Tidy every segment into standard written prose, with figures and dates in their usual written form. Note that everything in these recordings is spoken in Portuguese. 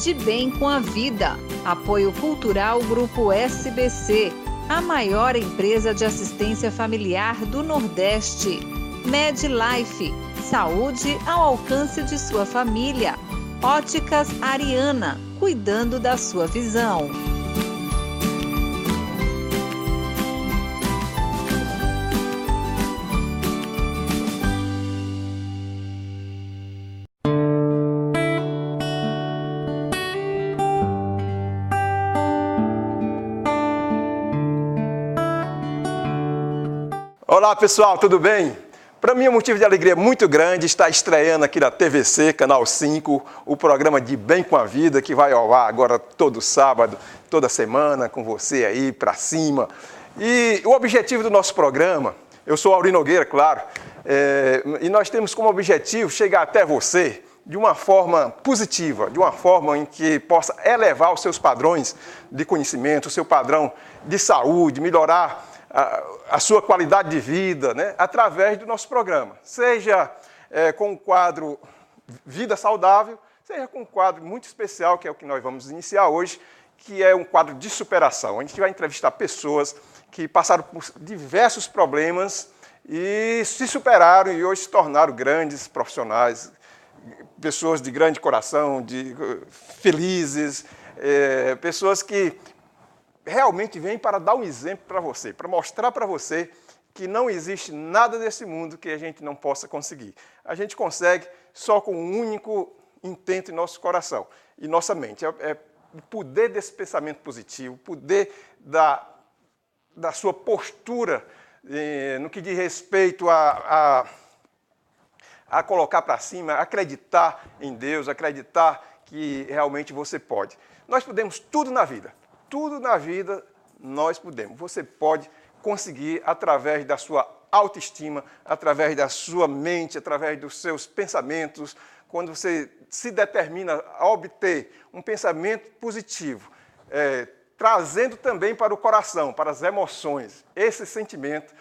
De Bem com a Vida. Apoio Cultural Grupo SBC, a maior empresa de assistência familiar do Nordeste. MedLife, saúde ao alcance de sua família. Óticas Ariana, cuidando da sua visão. Olá pessoal, tudo bem? Para mim é um motivo de alegria muito grande estar estreando aqui na TVC, Canal 5, o programa De Bem com a Vida, que vai ao ar agora todo sábado, toda semana, com você aí para cima. E o objetivo do nosso programa, eu sou Auri Nogueira, claro, e nós temos como objetivo chegar até você de uma forma positiva, de uma forma em que possa elevar os seus padrões de conhecimento, o seu padrão de saúde, melhorar a sua qualidade de vida, né, através do nosso programa. Seja com o quadro Vida Saudável, seja com um quadro muito especial, que é o que nós vamos iniciar hoje, que é um quadro de superação. A gente vai entrevistar pessoas que passaram por diversos problemas e se superaram e hoje se tornaram grandes profissionais, pessoas de grande coração, felizes, pessoas que realmente vem para dar um exemplo para você, para mostrar para você que não existe nada nesse mundo que a gente não possa conseguir. A gente consegue só com um único intento em nosso coração e nossa mente. É o poder desse pensamento positivo, o poder da sua postura no que diz respeito a colocar para cima, acreditar em Deus, acreditar que realmente você pode. Nós podemos tudo na vida. Tudo na vida nós podemos. Você pode conseguir através da sua autoestima, através da sua mente, através dos seus pensamentos. Quando você se determina a obter um pensamento positivo, trazendo também para o coração, para as emoções, esse sentimento,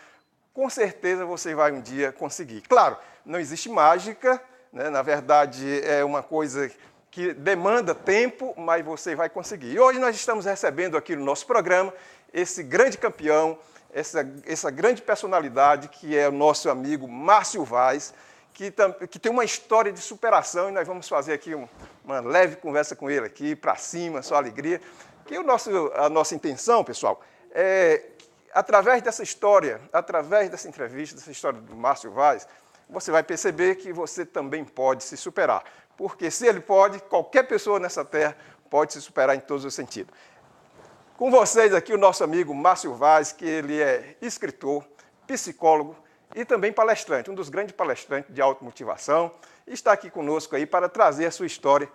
com certeza você vai um dia conseguir. Claro, não existe mágica, né? Na verdade é uma coisa que demanda tempo, mas você vai conseguir. E hoje nós estamos recebendo aqui no nosso programa esse grande campeão, essa grande personalidade que é o nosso amigo Márcio Vaz, que tem uma história de superação e nós vamos fazer aqui uma leve conversa com ele aqui, para cima, só alegria. Que a nossa intenção, pessoal, é, através dessa história, através dessa entrevista, dessa história do Márcio Vaz, você vai perceber que você também pode se superar. Porque se ele pode, qualquer pessoa nessa terra pode se superar em todos os sentidos. Com vocês aqui o nosso amigo Márcio Vaz, que ele é escritor, psicólogo e também palestrante, um dos grandes palestrantes de automotivação, e está aqui conosco aí para trazer a sua história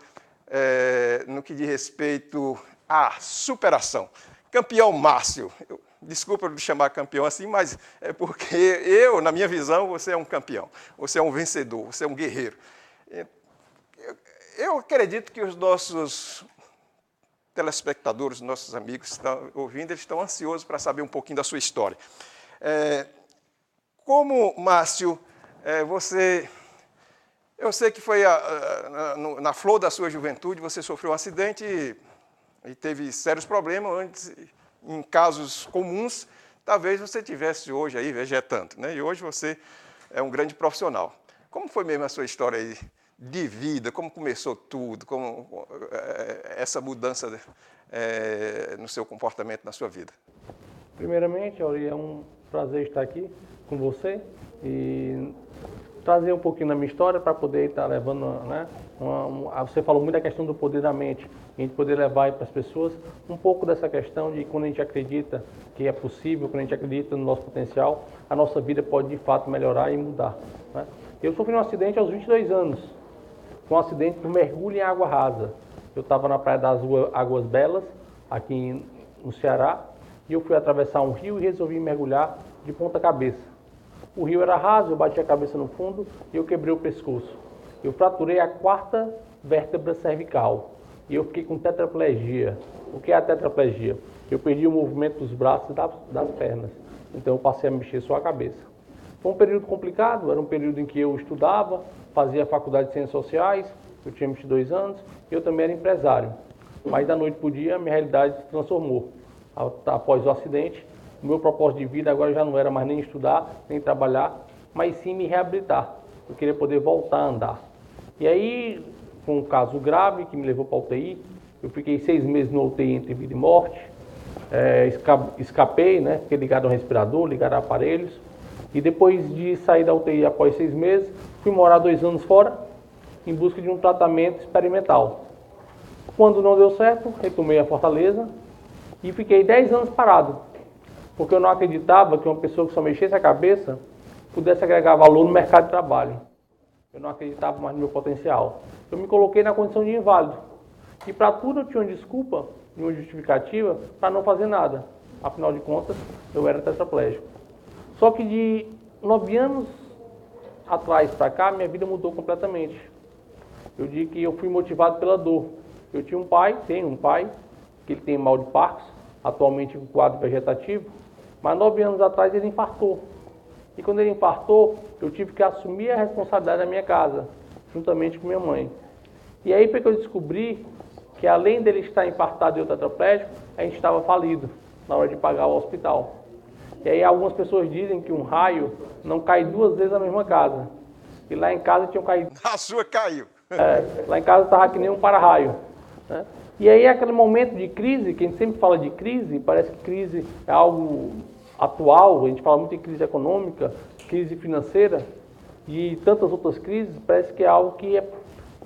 no que diz respeito à superação. Campeão Márcio, desculpa me chamar campeão assim, mas é porque na minha visão, você é um campeão, você é um vencedor, você é um guerreiro. Eu acredito que os nossos telespectadores, nossos amigos que estão ouvindo, eles estão ansiosos para saber um pouquinho da sua história. Como, Márcio, eu sei que foi na flor da sua juventude, você sofreu um acidente e teve sérios problemas. Antes, em casos comuns, talvez você estivesse hoje aí vegetando, né? E hoje você é um grande profissional. Como foi mesmo a sua história aí de vida, como começou tudo, como essa mudança no seu comportamento, na sua vida? Primeiramente, Auri, é um prazer estar aqui com você e trazer um pouquinho da minha história para poder estar levando, né? Você falou muito da questão do poder da mente, a gente poder levar para as pessoas um pouco dessa questão de quando a gente acredita que é possível, quando a gente acredita no nosso potencial, a nossa vida pode de fato melhorar e mudar, né? Eu sofri um acidente aos 22 anos. Foi um acidente de mergulho em água rasa. Eu estava na Praia das Águas Belas, aqui no Ceará, e eu fui atravessar um rio e resolvi mergulhar de ponta cabeça. O rio era raso, eu bati a cabeça no fundo e eu quebrei o pescoço. Eu fraturei a 4ª vértebra cervical e eu fiquei com tetraplegia. O que é a tetraplegia? Eu perdi o movimento dos braços e das pernas. Então eu passei a mexer só a cabeça. Foi um período complicado, era um período em que eu estudava, fazia faculdade de Ciências Sociais eu tinha 22 anos, eu também era empresário. Mas da noite para o dia, minha realidade se transformou. Após o acidente, o meu propósito de vida agora já não era mais nem estudar, nem trabalhar, mas sim me reabilitar. Eu queria poder voltar a andar. E aí, com um caso grave que me levou para a UTI, eu fiquei 6 meses no UTI entre vida e morte, escapei, né? Fiquei ligado ao respirador, ligado a aparelhos, e depois de sair da UTI após 6 meses, fui morar 2 anos fora, em busca de um tratamento experimental. Quando não deu certo, retomei a Fortaleza e fiquei 10 anos parado, porque eu não acreditava que uma pessoa que só mexesse a cabeça pudesse agregar valor no mercado de trabalho. Eu não acreditava mais no meu potencial. Eu me coloquei na condição de inválido. E para tudo eu tinha uma desculpa e uma justificativa para não fazer nada. Afinal de contas, eu era tetraplégico. Só que de 9 anos atrás para cá, minha vida mudou completamente. Eu digo que eu fui motivado pela dor. Eu tenho um pai, que ele tem mal de Parkinson, atualmente com quadro vegetativo, mas 9 anos atrás ele infartou. E quando ele infartou, eu tive que assumir a responsabilidade da minha casa, juntamente com minha mãe. E aí foi que eu descobri que além dele estar infartado e eu tetraplégico, a gente estava falido na hora de pagar o hospital. E aí algumas pessoas dizem que um raio não cai 2 vezes na mesma casa. E lá em casa tinham caído. A sua caiu. Lá em casa estava que nem um para-raio. Né? E aí aquele momento de crise, que a gente sempre fala de crise, parece que crise é algo atual, a gente fala muito em crise econômica, crise financeira e tantas outras crises, parece que é algo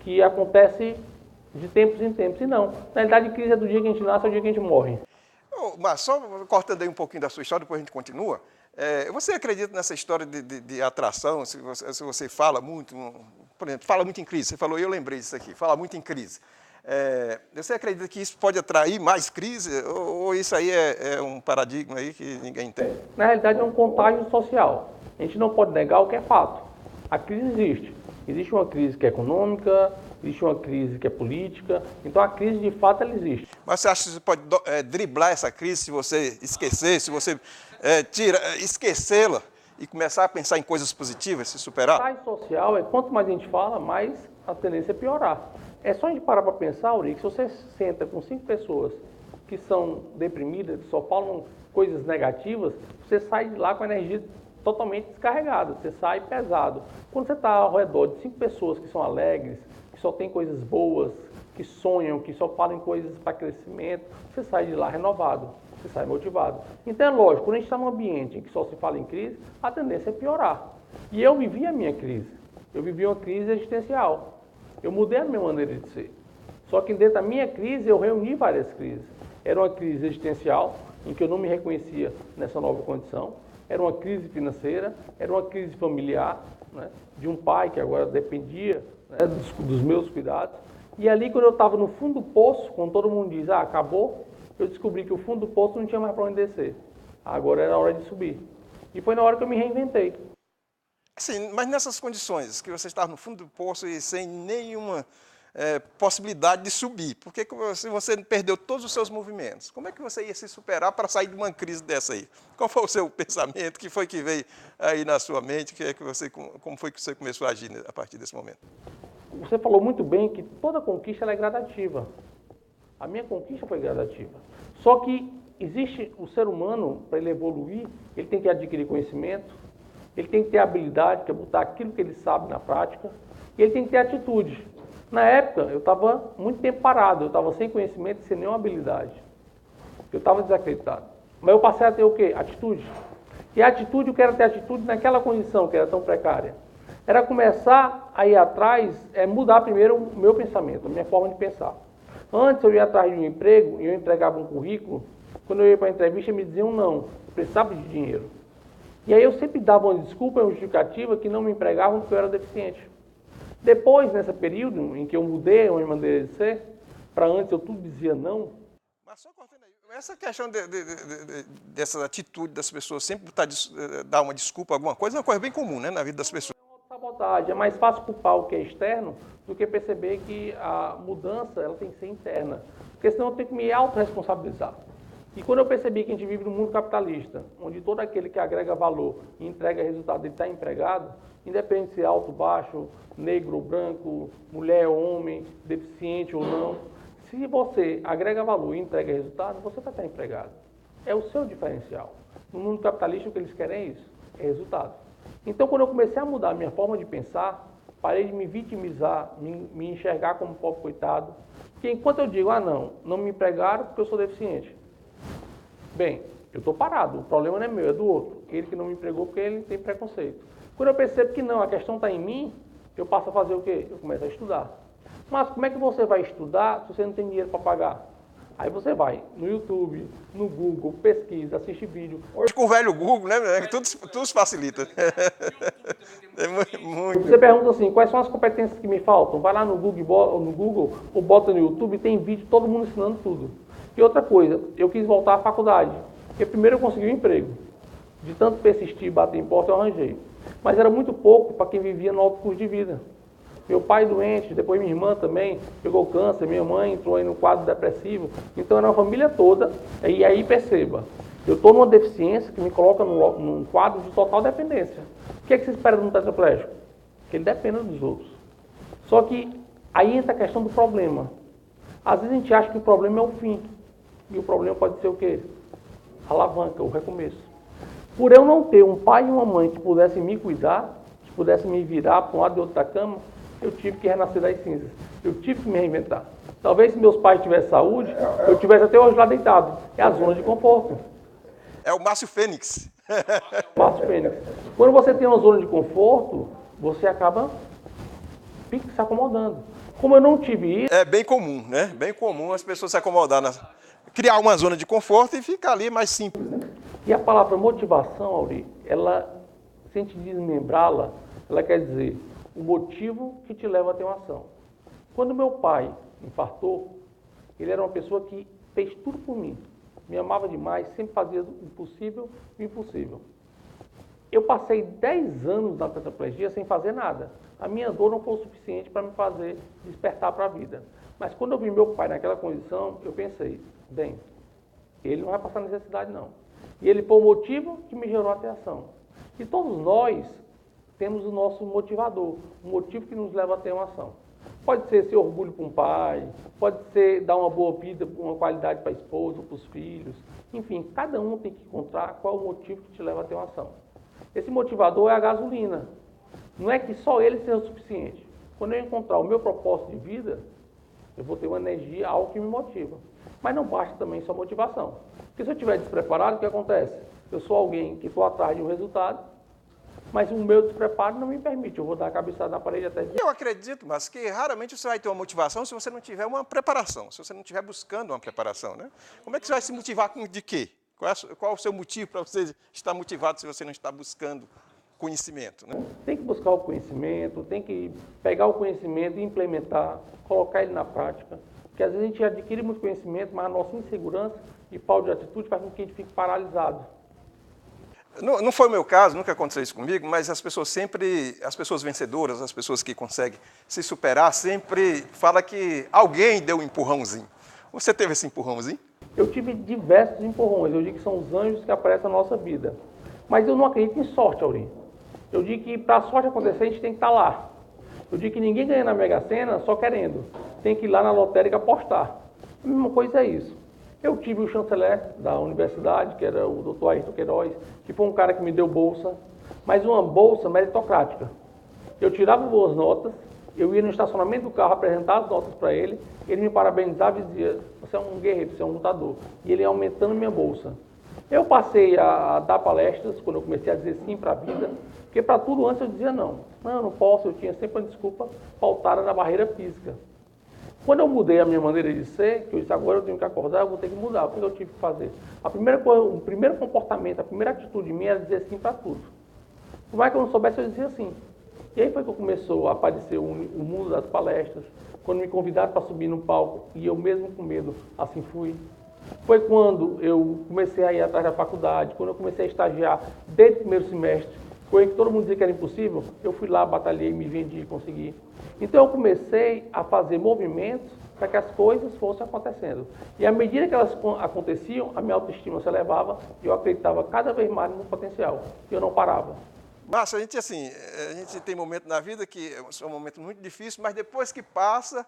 que acontece de tempos em tempos. E não, na realidade, crise é do dia que a gente nasce ao dia que a gente morre. Mas só cortando aí um pouquinho da sua história, depois a gente continua. Você acredita nessa história de atração? Se você fala muito, por exemplo, fala muito em crise, você falou, eu lembrei disso aqui, fala muito em crise. Você acredita que isso pode atrair mais crise? Ou isso aí é um paradigma aí que ninguém entende? Na realidade, é um contágio social. A gente não pode negar o que é fato. A crise existe. Existe uma crise que é econômica, existe uma crise que é política. Então, a crise, de fato, ela existe. Mas você acha que você pode driblar essa crise se você esquecer, se você esquecê-la e começar a pensar em coisas positivas, se superar? A crise social quanto mais a gente fala, mais a tendência é piorar. É só a gente parar para pensar, Uri, que se você senta com 5 pessoas que são deprimidas, que só falam coisas negativas, você sai de lá com a energia totalmente descarregada, você sai pesado. Quando você está ao redor de 5 pessoas que são alegres, que só tem coisas boas, que sonham, que só falam em coisas para crescimento, você sai de lá renovado, você sai motivado. Então é lógico, quando a gente está num ambiente em que só se fala em crise, a tendência é piorar. E eu vivi a minha crise, eu vivi uma crise existencial. Eu mudei a minha maneira de ser. Só que dentro da minha crise, eu reuni várias crises. Era uma crise existencial, em que eu não me reconhecia nessa nova condição. Era uma crise financeira, era uma crise familiar, né, de um pai que agora dependia, né, dos meus cuidados. E ali, quando eu estava no fundo do poço, quando todo mundo diz, acabou, eu descobri que o fundo do poço não tinha mais para onde descer. Agora era a hora de subir. E foi na hora que eu me reinventei. Sim, mas nessas condições, que você estava no fundo do poço e sem nenhuma possibilidade de subir, porque se você perdeu todos os seus movimentos, como é que você ia se superar para sair de uma crise dessa aí? Qual foi o seu pensamento? O que foi que veio aí na sua mente? Como foi que você começou a agir a partir desse momento? Você falou muito bem que toda conquista ela é gradativa. A minha conquista foi gradativa. Só que existe o ser humano, para ele evoluir, ele tem que adquirir conhecimento, ele tem que ter habilidade, que é botar aquilo que ele sabe na prática, e ele tem que ter atitude. Na época, eu estava muito tempo parado, eu estava sem conhecimento e sem nenhuma habilidade. Eu estava desacreditado. Mas eu passei a ter o quê? Atitude. E a atitude, eu quero ter atitude naquela condição que era tão precária. Era começar a ir atrás, mudar primeiro o meu pensamento, a minha forma de pensar. Antes eu ia atrás de um emprego e eu entregava um currículo, quando eu ia para a entrevista me diziam não, eu precisava de dinheiro. E aí eu sempre dava uma desculpa, uma justificativa que não me empregavam porque eu era deficiente. Depois, nesse período em que eu mudei a minha maneira de ser, para antes eu tudo dizia não. Mas só cortando aí, essa questão dessa atitude das pessoas sempre dar uma desculpa, alguma coisa, é uma coisa bem comum, né, na vida das pessoas. Sabotagem. É mais fácil culpar o que é externo do que perceber que a mudança ela tem que ser interna. Porque senão eu tenho que me autorresponsabilizar. E quando eu percebi que a gente vive num mundo capitalista, onde todo aquele que agrega valor e entrega resultado ele está empregado, independente se é alto, baixo, negro ou branco, mulher ou homem, deficiente ou não. Se você agrega valor e entrega resultado, você vai estar empregado. É o seu diferencial. No mundo capitalista, o que eles querem é isso, é resultado. Então, quando eu comecei a mudar a minha forma de pensar, parei de me vitimizar, me enxergar como pobre coitado, porque enquanto eu digo, não me empregaram porque eu sou deficiente. Bem, eu estou parado, o problema não é meu, é do outro. Ele que não me empregou porque ele tem preconceito. Quando eu percebo que não, a questão está em mim, eu passo a fazer o quê? Eu começo a estudar. Mas como é que você vai estudar se você não tem dinheiro para pagar? Aí você vai no YouTube, no Google, pesquisa, assiste vídeo. Hoje com o velho Google, né? Tudo facilita. É muito. Você pergunta assim, quais são as competências que me faltam? Vai lá no Google ou bota no YouTube, tem vídeo, todo mundo ensinando tudo. E outra coisa, eu quis voltar à faculdade. Porque primeiro eu consegui um emprego. De tanto persistir e bater em porta, eu arranjei. Mas era muito pouco para quem vivia no alto custo de vida. Meu pai doente, depois minha irmã também pegou câncer, minha mãe entrou aí no quadro depressivo. Então era uma família toda. E aí perceba, eu estou numa deficiência que me coloca num quadro de total dependência. O que é que você espera de um tetraplégico? Que ele dependa dos outros. Só que aí entra a questão do problema. Às vezes a gente acha que o problema é o fim. E o problema pode ser o quê? A alavanca, o recomeço. Por eu não ter um pai e uma mãe que pudessem me cuidar, que pudessem me virar para um lado e outro da cama, eu tive que renascer das cinzas. Eu tive que me reinventar. Talvez se meus pais tivessem saúde, eu tivesse até hoje lá deitado. É a zona de conforto. É o Márcio Fênix. Márcio Fênix. Quando você tem uma zona de conforto, você acaba se acomodando. Como eu não tive isso... É bem comum, né? Bem comum as pessoas se acomodarem, criar uma zona de conforto e ficar ali mais simples, né? E a palavra motivação, Auri, ela, se a gente desmembrá-la, ela quer dizer o motivo que te leva a ter uma ação. Quando meu pai infartou, ele era uma pessoa que fez tudo por mim. Me amava demais, sempre fazia o possível e o impossível. Eu passei 10 anos na tetraplegia sem fazer nada. A minha dor não foi o suficiente para me fazer despertar para a vida. Mas quando eu vi meu pai naquela condição, eu pensei, bem, ele não vai passar necessidade não. E ele foi o motivo que me gerou a ter ação. E todos nós temos o nosso motivador, o motivo que nos leva a ter uma ação. Pode ser orgulho para um pai, pode ser dar uma boa vida, uma qualidade para a esposa, para os filhos. Enfim, cada um tem que encontrar qual é o motivo que te leva a ter uma ação. Esse motivador é a gasolina. Não é que só ele seja o suficiente. Quando eu encontrar o meu propósito de vida, eu vou ter uma energia, algo que me motiva. Mas não basta também só motivação. Porque se eu estiver despreparado, o que acontece? Eu sou alguém que estou atrás de um resultado, mas o meu despreparo não me permite. Eu vou dar a cabeçada na parede até... Eu acredito, mas que raramente você vai ter uma motivação se você não tiver uma preparação, se você não estiver buscando uma preparação, né? Como é que você vai se motivar de quê? Qual é o seu motivo para você estar motivado se você não está buscando conhecimento, né? Tem que buscar o conhecimento, tem que pegar o conhecimento e implementar, colocar ele na prática. Porque às vezes a gente adquire muito conhecimento, mas a nossa insegurança e falta de atitude faz com que a gente fique paralisado. Não foi o meu caso, nunca aconteceu isso comigo, mas as pessoas vencedoras, as pessoas que conseguem se superar, sempre falam que alguém deu um empurrãozinho. Você teve esse empurrãozinho? Eu tive diversos empurrões, eu digo que são os anjos que aparecem na nossa vida. Mas eu não acredito em sorte, Aurim. Eu digo que para a sorte acontecer, a gente tem que estar lá. Eu digo que ninguém ganha na Mega Sena só querendo. Tem que ir lá na lotérica apostar. A mesma coisa é isso. Eu tive o chanceler da universidade, que era o Dr. Ayrton Queiroz, que foi um cara que me deu bolsa, mas uma bolsa meritocrática. Eu tirava boas notas, eu ia no estacionamento do carro apresentar as notas para ele me parabenizava e dizia, você é um guerreiro, você é um lutador. E ele ia aumentando minha bolsa. Eu passei a dar palestras, quando eu comecei a dizer sim para a vida, porque para tudo antes eu dizia não. Não, eu não posso, eu tinha sempre uma desculpa pautada na barreira física. Quando eu mudei a minha maneira de ser, que eu disse, agora eu tenho que acordar, eu vou ter que mudar. O que eu tive que fazer? A primeira coisa, o primeiro comportamento, a primeira atitude minha era dizer sim para tudo. Por mais que eu não soubesse, eu dizia sim. E aí foi que começou a aparecer o mundo das palestras, quando me convidaram para subir no palco, e eu mesmo com medo, assim fui. Foi quando eu comecei a ir atrás da faculdade, quando eu comecei a estagiar desde o primeiro semestre, foi que todo mundo dizia que era impossível, eu fui lá, batalhei, me vendi e consegui. Então eu comecei a fazer movimentos para que as coisas fossem acontecendo. E à medida que elas aconteciam, a minha autoestima se elevava e eu acreditava cada vez mais no potencial. E eu não parava. Márcio, a gente tem momentos na vida que são momentos muito difíceis, mas depois que passa,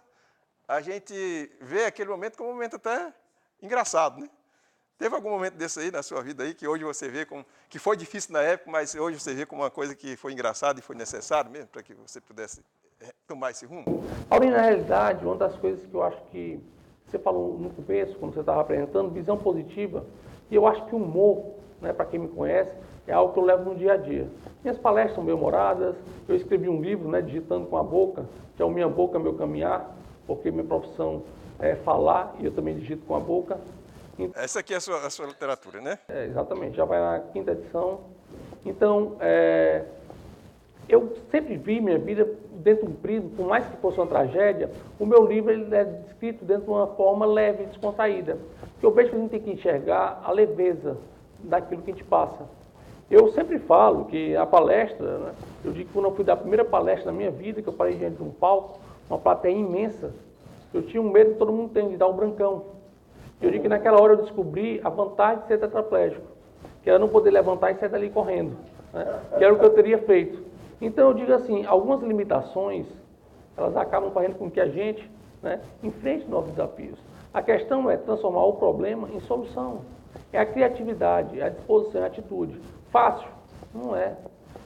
a gente vê aquele momento como um momento até engraçado, né? Teve algum momento desse aí na sua vida aí que hoje você vê como que foi difícil na época, mas hoje você vê como uma coisa que foi engraçada e foi necessário mesmo para que você pudesse tomar esse rumo? Aurinho, na realidade, uma das coisas que eu acho que você falou no começo, quando você estava apresentando, visão positiva, e eu acho que o humor, né, para quem me conhece, é algo que eu levo no dia a dia. Minhas palestras são bem-humoradas, eu escrevi um livro, né, digitando com a boca, que é o Minha Boca, Meu Caminhar, porque minha profissão é falar e eu também digito com a boca. Essa aqui é a sua literatura, né? Exatamente, já vai na 5ª edição. Então, eu sempre vi minha vida dentro de um prisma, por mais que fosse uma tragédia, o meu livro ele é descrito dentro de uma forma leve e descontraída. Porque eu vejo que a gente tem que enxergar a leveza daquilo que a gente passa. Eu sempre falo que a palestra, né, eu digo que quando eu fui dar a primeira palestra na minha vida, que eu parei diante de um palco, uma plateia imensa, eu tinha um medo que todo mundo tem de dar um brancão. Eu digo que naquela hora eu descobri a vantagem de ser tetraplégico, que era não poder levantar e sair dali correndo, né, que era o que eu teria feito. Então eu digo assim, algumas limitações, elas acabam fazendo com que a gente, né, enfrente novos desafios. A questão é transformar o problema em solução. É a criatividade, é a disposição, é a atitude. Fácil? Não é.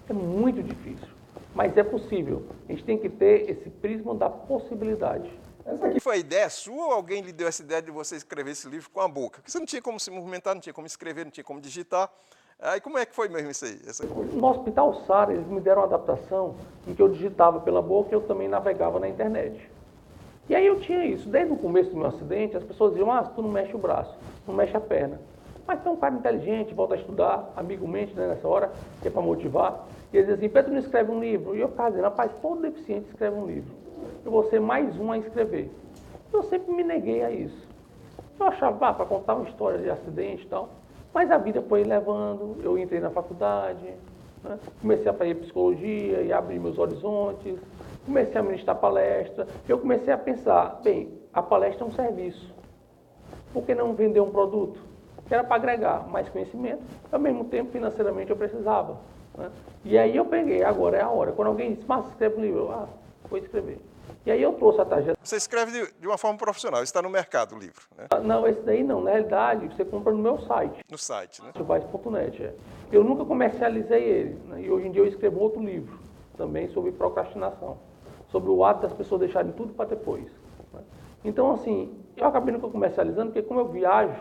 É muito difícil. Mas é possível. A gente tem que ter esse prisma da possibilidade. Essa aqui foi a ideia sua ou alguém lhe deu essa ideia de você escrever esse livro com a boca? Porque você não tinha como se movimentar, não tinha como escrever, não tinha como digitar. Aí como é que foi mesmo isso aí? No Hospital Sara, eles me deram uma adaptação em que eu digitava pela boca e eu também navegava na internet. E aí eu tinha isso. Desde o começo do meu acidente, as pessoas diziam, tu não mexe o braço, não mexe a perna. Mas tem um cara inteligente, volta a estudar, amigo mente, né, nessa hora, que é para motivar. E ele dizia assim, Pedro, não escreve um livro? E eu ficava dizendo, rapaz, todo deficiente escreve um livro. Eu vou ser mais um a escrever. Eu sempre me neguei a isso. Eu achava, para contar uma história de acidente e tal. Mas a vida foi levando, eu entrei na faculdade, né, comecei a fazer psicologia e abrir meus horizontes, comecei a ministrar palestra. Eu comecei a pensar, bem, a palestra é um serviço. Por que não vender um produto? Que era para agregar mais conhecimento, ao mesmo tempo financeiramente eu precisava. Né? E aí eu peguei, agora é a hora. Quando alguém disse, mas escreve um livro, vou escrever. E aí eu trouxe a trajetória. Você escreve de uma forma profissional, está no mercado o livro, né? Não, esse daí não, na realidade você compra no meu site. No site, né? Chuvais.net. Eu nunca comercializei ele, né? E hoje em dia eu escrevo outro livro, também sobre procrastinação, sobre o ato das pessoas deixarem tudo para depois. Né? Então assim, eu acabei nunca comercializando, porque como eu viajo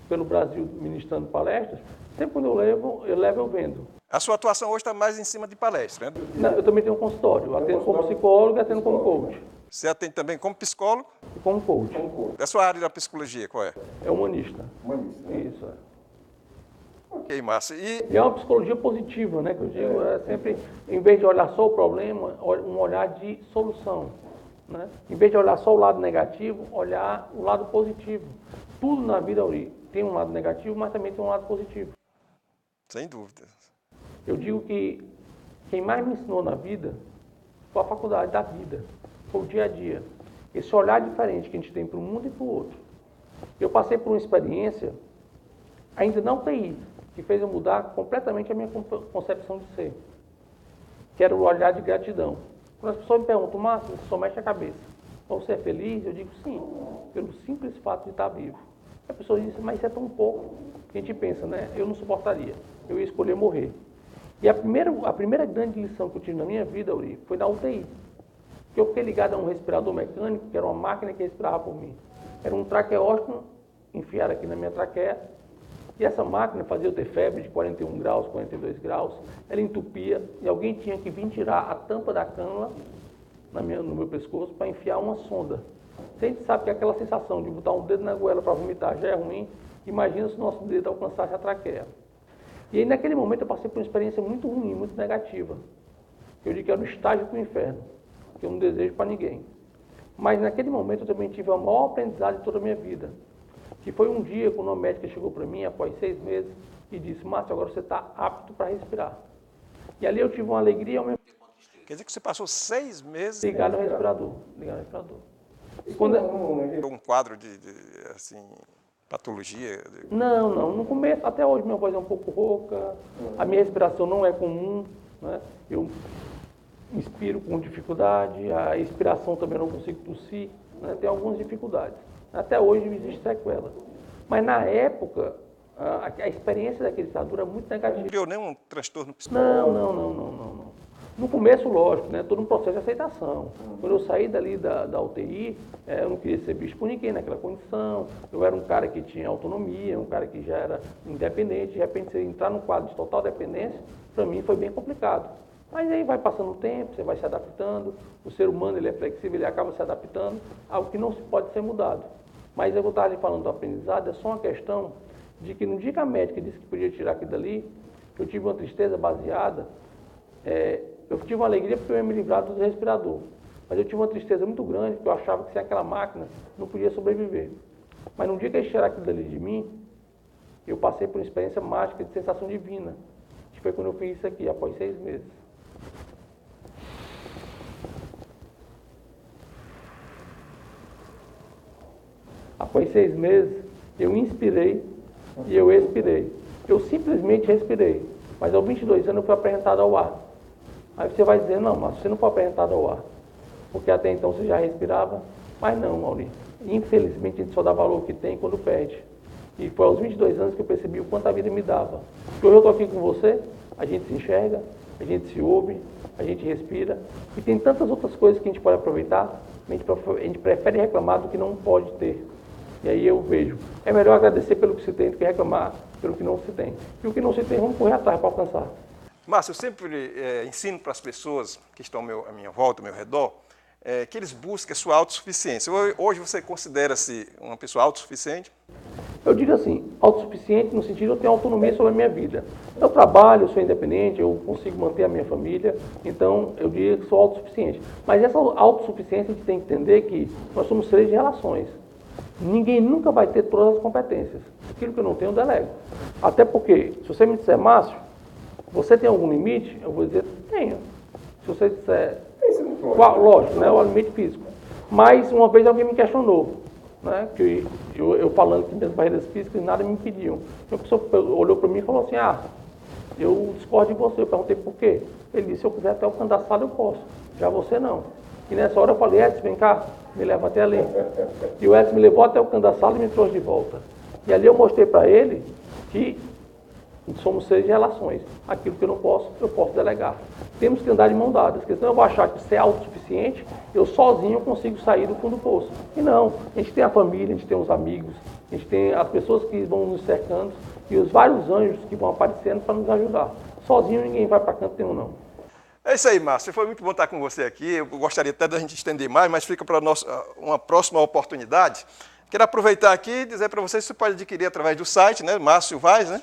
pelo Brasil ministrando palestras, sempre quando eu levo, eu vendo. A sua atuação hoje está mais em cima de palestra, né? Não, eu também tenho um consultório, eu atendo como psicólogo e atendo como coach. Você atende também como psicólogo? E como coach. Da sua área da psicologia, qual é? É humanista. Humanista. Isso, Ok, Márcio. E é uma psicologia positiva, né? Que eu digo, é sempre, em vez de olhar só o problema, um olhar de solução. Né? Em vez de olhar só o lado negativo, olhar o lado positivo. Tudo na vida tem um lado negativo, mas também tem um lado positivo. Sem dúvida. Eu digo que quem mais me ensinou na vida foi a faculdade da vida, foi o dia a dia. Esse olhar diferente que a gente tem para um mundo e para o outro. Eu passei por uma experiência, ainda não TI, que fez eu mudar completamente a minha concepção de ser, que era o olhar de gratidão. Quando as pessoas me perguntam, Márcio, você só mexe a cabeça, você é feliz? Eu digo sim, pelo simples fato de estar vivo. A pessoa diz, mas isso é tão pouco. A gente pensa, né? Eu não suportaria, eu ia escolher morrer. E a primeira grande lição que eu tive na minha vida, Auri, foi na UTI. Que eu fiquei ligado a um respirador mecânico, que era uma máquina que respirava por mim. Era um traqueóstomo enfiado aqui na minha traqueia. E essa máquina fazia eu ter febre de 41 graus, 42 graus. Ela entupia e alguém tinha que vir tirar a tampa da cânula no meu pescoço para enfiar uma sonda. Se a gente sabe que aquela sensação de botar um dedo na goela para vomitar já é ruim, imagina se o nosso dedo alcançasse a traqueia. E aí naquele momento eu passei por uma experiência muito ruim, muito negativa. Eu digo que era o estágio para o inferno, que eu não desejo para ninguém. Mas naquele momento eu também tive o maior aprendizado de toda a minha vida. Que foi um dia quando uma médica chegou para mim, após 6 meses, e disse, Márcio, agora você está apto para respirar. E ali eu tive uma alegria ao mesmo tempo. Quer dizer que você passou 6 meses... Ligado no respirador. E quando... Um quadro de assim... patologia? Não. No começo, até hoje minha voz é um pouco rouca, a minha respiração não é comum, né? Eu inspiro com dificuldade, a expiração também não consigo tossir, né? Tem algumas dificuldades. Até hoje existe sequela. Mas na época, a experiência daquele estado era muito negativa. Não criou nenhum transtorno psicológico? Não. No começo, lógico, né? Todo um processo de aceitação. Quando eu saí dali da UTI, eu não queria ser visto por ninguém naquela condição. Eu era um cara que tinha autonomia, um cara que já era independente. De repente, você entrar num quadro de total dependência, para mim foi bem complicado. Mas aí vai passando o tempo, você vai se adaptando. O ser humano, ele é flexível, ele acaba se adaptando a algo que não se pode ser mudado. Mas eu vou estar ali falando do aprendizado, é só uma questão de que no dia que a médica disse que podia tirar aquilo dali, eu tive uma tristeza baseada, eu tive uma alegria porque eu ia me livrar do respirador, mas eu tive uma tristeza muito grande porque eu achava que sem aquela máquina não podia sobreviver. Mas no dia que eles tiraram aquilo dali de mim, eu passei por uma experiência mágica de sensação divina, que foi quando eu fiz isso aqui, após 6 meses. Após 6 meses, eu inspirei e eu expirei. Eu simplesmente respirei. Mas aos 22 anos eu fui apresentado ao ar. Aí você vai dizer, não, mas você não foi apresentado ao ar. Porque até então você já respirava. Mas não, Mauri. Infelizmente a gente só dá valor ao que tem quando perde. E foi aos 22 anos que eu percebi o quanto a vida me dava. Porque hoje eu estou aqui com você, a gente se enxerga, a gente se ouve, a gente respira. E tem tantas outras coisas que a gente pode aproveitar, a gente prefere reclamar do que não pode ter. E aí eu vejo, é melhor agradecer pelo que se tem do que reclamar pelo que não se tem. E o que não se tem, vamos correr atrás para alcançar. Márcio, eu sempre ensino para as pessoas que estão à minha volta, ao meu redor, que eles busquem a sua autossuficiência. Hoje você considera-se uma pessoa autossuficiente? Eu digo assim, autossuficiente no sentido de eu tenho autonomia sobre a minha vida. Eu trabalho, eu sou independente, eu consigo manter a minha família, então eu diria que sou autossuficiente. Mas essa autossuficiência a gente tem que entender que nós somos seres de relações. Ninguém nunca vai ter todas as competências. Aquilo que eu não tenho, eu delego. Até porque, se você me disser, Márcio, você tem algum limite? Eu vou dizer, tenho. Se você disser, lógico, né, o limite físico. Mas uma vez alguém me questionou, né, que eu falando que minhas barreiras físicas nada me impediam. Uma pessoa olhou para mim e falou assim, eu discordo de você. Eu perguntei por quê. Ele disse, se eu quiser até o canto da sala eu posso, já você não. E nessa hora eu falei, Edson, vem cá, me leva até ali. E o Edson me levou até o canto da sala e me trouxe de volta. E ali eu mostrei para ele que somos seres de relações. Aquilo que eu não posso, eu posso delegar. Temos que andar de mão dadas, porque senão eu vou achar que ser autossuficiente, eu sozinho consigo sair do fundo do poço. E não, a gente tem a família, a gente tem os amigos, a gente tem as pessoas que vão nos cercando e os vários anjos que vão aparecendo para nos ajudar. Sozinho ninguém vai para canto nenhum, não. É isso aí, Márcio. Foi muito bom estar com você aqui. Eu gostaria até da gente estender mais, mas fica para uma próxima oportunidade. Quero aproveitar aqui e dizer para vocês que você pode adquirir através do site, né? Márcio Vaz, né?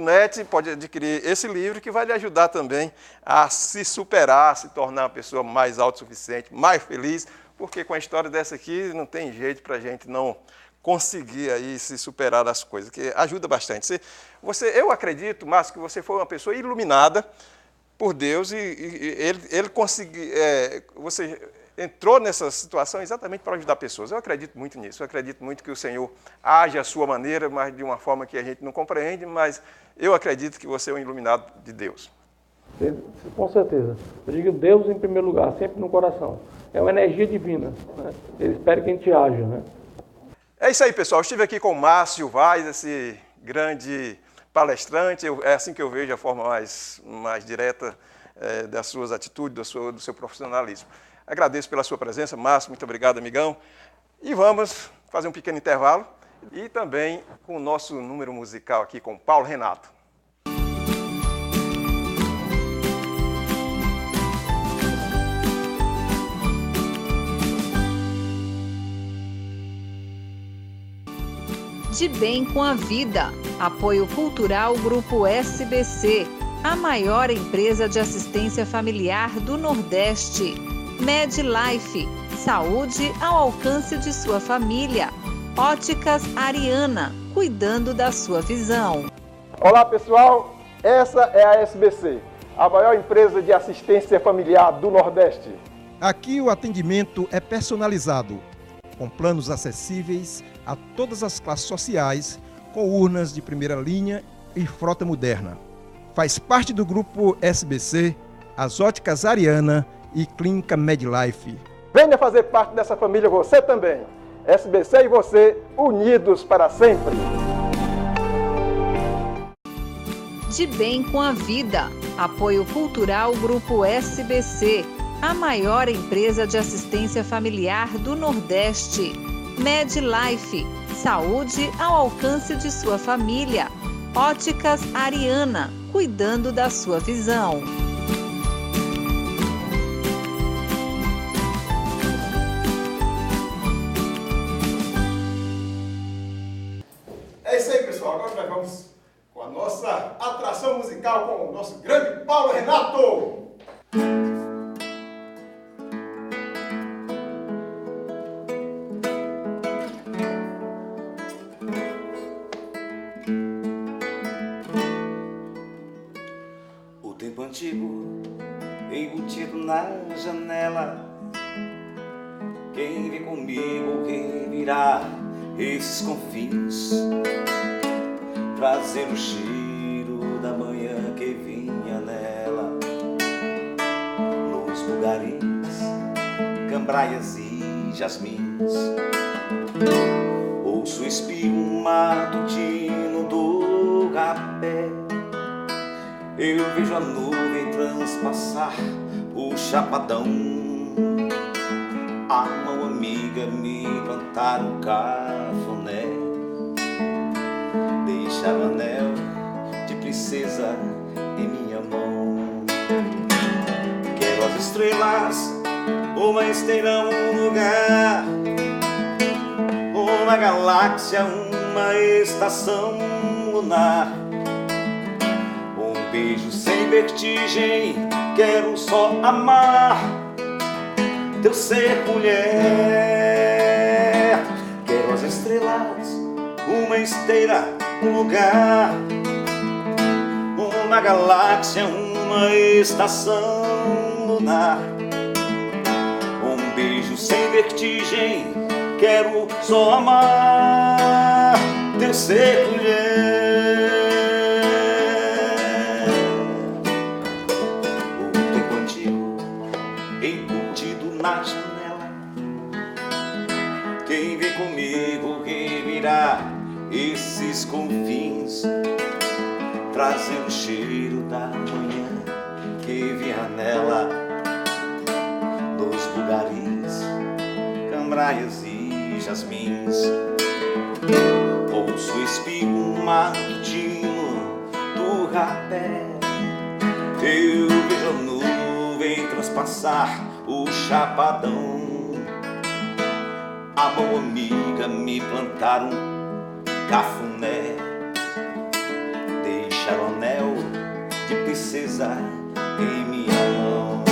.net, pode adquirir esse livro que vai lhe ajudar também a se superar, a se tornar uma pessoa mais autossuficiente, mais feliz, porque com a história dessa aqui não tem jeito para a gente não conseguir aí se superar das coisas, que ajuda bastante. Eu acredito, Márcio, que você foi uma pessoa iluminada por Deus e ele conseguiu, você entrou nessa situação exatamente para ajudar pessoas. Eu acredito muito nisso, eu acredito muito que o Senhor age à sua maneira, mas de uma forma que a gente não compreende, mas eu acredito que você é um iluminado de Deus. Com certeza. Eu digo Deus em primeiro lugar, sempre no coração. É uma energia divina, né? Ele espera que a gente haja, né? É isso aí, pessoal. Eu estive aqui com o Márcio Vaz, esse grande palestrante. É assim que eu vejo a forma mais direta das suas atitudes, do seu profissionalismo. Agradeço pela sua presença, Márcio. Muito obrigado, amigão. E vamos fazer um pequeno intervalo e também com o nosso número musical aqui com Paulo Renato. De Bem com a Vida. Apoio Cultural Grupo SBC, a maior empresa de assistência familiar do Nordeste. MedLife, saúde ao alcance de sua família. Óticas Ariana, cuidando da sua visão. Olá, pessoal. Essa é a SBC, a maior empresa de assistência familiar do Nordeste. Aqui o atendimento é personalizado, com planos acessíveis a todas as classes sociais, com urnas de primeira linha e frota moderna. Faz parte do grupo SBC, as óticas Ariana e Clínica MedLife. Venha fazer parte dessa família você também. SBC e você, unidos para sempre. De bem com a vida. Apoio Cultural Grupo SBC, a maior empresa de assistência familiar do Nordeste. MedLife, saúde ao alcance de sua família. Óticas Ariana, cuidando da sua visão. É isso aí, pessoal. Agora nós vamos com a nossa atração musical com o nosso grande Paulo Renato. O tempo antigo embutido na janela. Quem vem comigo revirar esses confins, trazer o cheiro da manhã que vinha nela, nos bugarins, cambraias e jasmins. Ouço o espirro matutino do rapé. Eu vejo a nuvem transpassar o chapadão. A mão amiga me plantar um cafuné, deixar o anel de princesa em minha mão. Quero as estrelas, uma esteira, um lugar, uma galáxia, uma estação lunar. Um beijo sem vertigem, quero só amar teu ser, mulher. Quero as estrelas, uma esteira, um lugar, uma galáxia, uma estação lunar. Um beijo sem vertigem, quero só amar teu ser, mulher. O tempo antigo embutido na janela. Quem vem comigo revirar esses confins, trazendo o cheiro da manhã que vinha nela, nos bugarins, cambraias e jasmins. Ouço o espirro matutino do rapé. Eu vejo a nuvem transpassar o chapadão. A mão amiga me plantar um cafuné, deixar o anel de princesa em minha mão.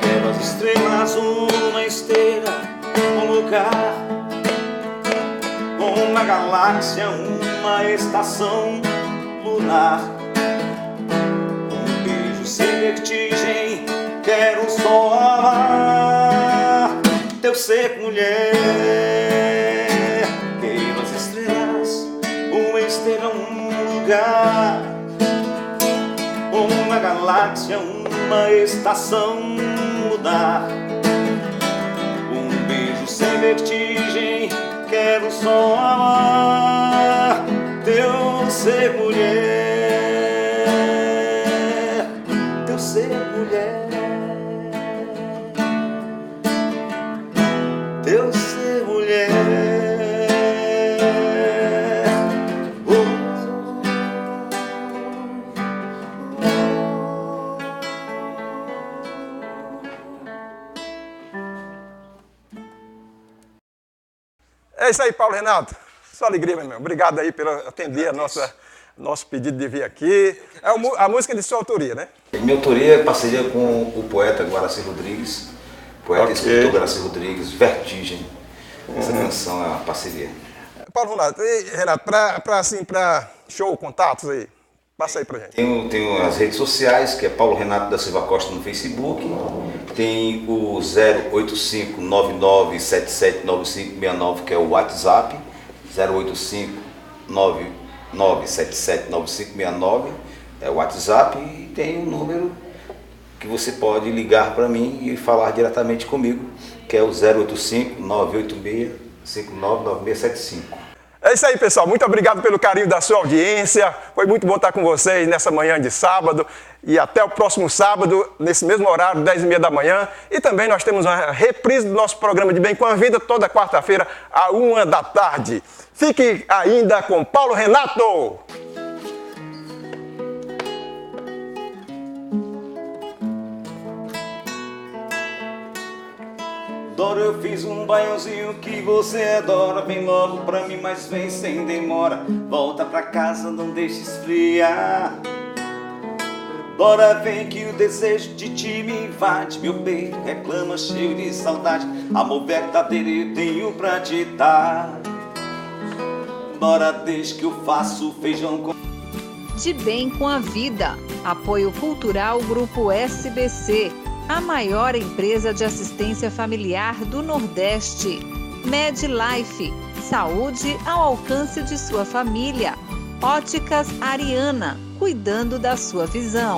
Quero as estrelas, uma esteira, um lugar, uma galáxia, uma estação lunar. Um beijo sem vertigem, quero só amar teu ser, mulher. Quero as estrelas, uma esteira, um lugar, uma galáxia, uma estação lunar. Um beijo sem vertigem, quero só amar teu ser, mulher. Teu ser, mulher. Teu ser, mulher. É isso aí, Paulo Renato. Só alegria, meu irmão. Obrigado aí por atender nosso pedido de vir aqui. É a música de sua autoria, né? Minha autoria é parceria com o poeta Guaraci Rodrigues, poeta e escritor Guaraci Rodrigues, Vertigem. Essa canção é uma parceria. Paulo Renato, para show, contatos aí, passa aí pra gente. Tenho as redes sociais, que é Paulo Renato da Silva Costa no Facebook. Tem o 085-9977-9569, que é o WhatsApp. 085-9977-9569. é o WhatsApp e tem um número que você pode ligar para mim e falar diretamente comigo, que é o 085-986-599675. É isso aí, pessoal. Muito obrigado pelo carinho da sua audiência. Foi muito bom estar com vocês nessa manhã de sábado. E até o próximo sábado, nesse mesmo horário, 10h30 da manhã. E também nós temos uma reprise do nosso programa de Bem com a Vida, toda quarta-feira, à 1h da tarde. Fique ainda com Paulo Renato. Dora, eu fiz um banhozinho que você adora. Vem logo pra mim, mas vem sem demora. Volta pra casa, não deixe esfriar. Dora, vem que o desejo de ti me invade. Meu peito reclama, cheio de saudade. Amor verdadeiro eu tenho pra te dar. Dora, desde que eu faço feijão com... De Bem com a Vida. Apoio Cultural Grupo SBC. A maior empresa de assistência familiar do Nordeste. MedLife, saúde ao alcance de sua família. Óticas Ariana, cuidando da sua visão.